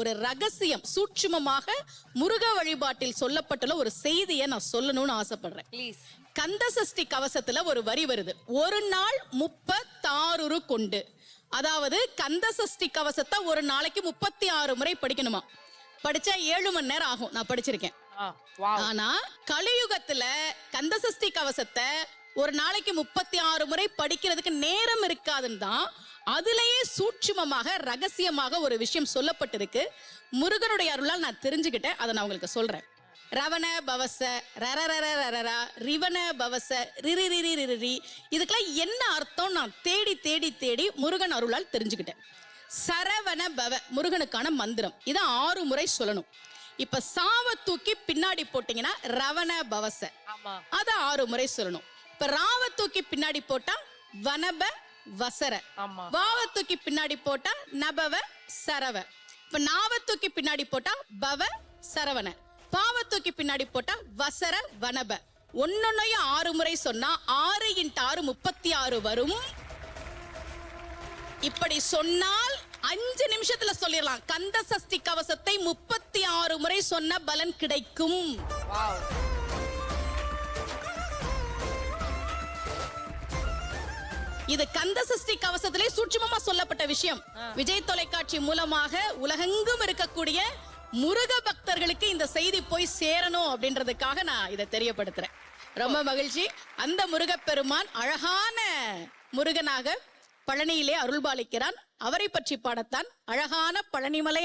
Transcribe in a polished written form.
ஒரு ரகசியம் சூட்சுமமாக முருக வழிபாட்டில் சொல்லப்பட்டுள்ள ஒரு செய்தியை நான் சொல்லணும்னு ஆசைப்படுறேன். ப்ளீஸ். கந்த சஷ்டி கவசத்துல ஒரு வரி வருது, ஒரு நாள் 36 கொண்டு. அதாவது கந்த சஷ்டி கவசத்தை ஒரு நாளைக்கு 36 முறை படிக்கணுமா. படிச்சா 7 மணி நேரம் ஆகும். நான் படிச்சிருக்கேன். ஆனா கலியுகத்துல கந்த சஷ்டி கவசத்தை ஒரு நாளைக்கு 36 முறை படிக்கிறதுக்கு நேரம் இருக்காதுன்னு தான் அதுலயே சூட்சுமமாக ரகசியமாக ஒரு விஷயம் சொல்லப்பட்டிருக்கு. முருகனுடைய அருளால் நான் தெரிஞ்சுக்கிட்டேன். அதை நான் உங்களுக்கு சொல்றேன். ரவண பவச ரரரரரரரா ரிவண பவச ரிரிரிரிரிரி, இதுக்கெல்லாம் என்ன அர்த்தம் நான் தேடி தேடி தேடி முருகன் அருளால் தெரிஞ்சுக்கிட்டேன். சரவண பவ முருகனுக்கான மந்திரம். இதை 6 முறை சொல்லணும். இப்ப சாவ தூக்கி பின்னாடி போட்டீங்கன்னா ரவண பவச, அத 6 முறை சொல்லணும். இப்ப ராவ தூக்கி பின்னாடி போட்டா வனப வசர, வாவ தூக்கி பின்னாடி போட்டா நபவ சரவ, இப்ப நாவ தூக்கி பின்னாடி போட்டா பவ சரவண, பாவ தூக்கி பின்னாடி போட்டா வசர வனப. ஒன்னொன்னையும் 6 முறை சொன்னா 6 × 6 36 வரும். இப்படி சொன்னால் 5 நிமிஷத்துல சொல்லிடலாம். கந்த சஷ்டி கவசத்தை 36 முறை சொன்ன பலன் கிடைக்கும். இது கந்த சஷ்டி கவசத்திலே சூட்சுமமா சொல்லப்பட்ட விஷயம். விஜய் தொலைக்காட்சி மூலமாக உலகெங்கும் இருக்கக்கூடிய முருக பக்தர்களுக்கு இந்த செய்தி போய் சேரணும் அப்படின்றதுக்காக நான் இதை தெரியப்படுத்துறேன். ரொம்ப மகிழ்ச்சி. அந்த முருகப்பெருமான் அழகான முருகனாக பழனியிலே அருள்பாலிக்கிறான். அவரை பற்றி பாடத்தான் அழகான பழனிமலை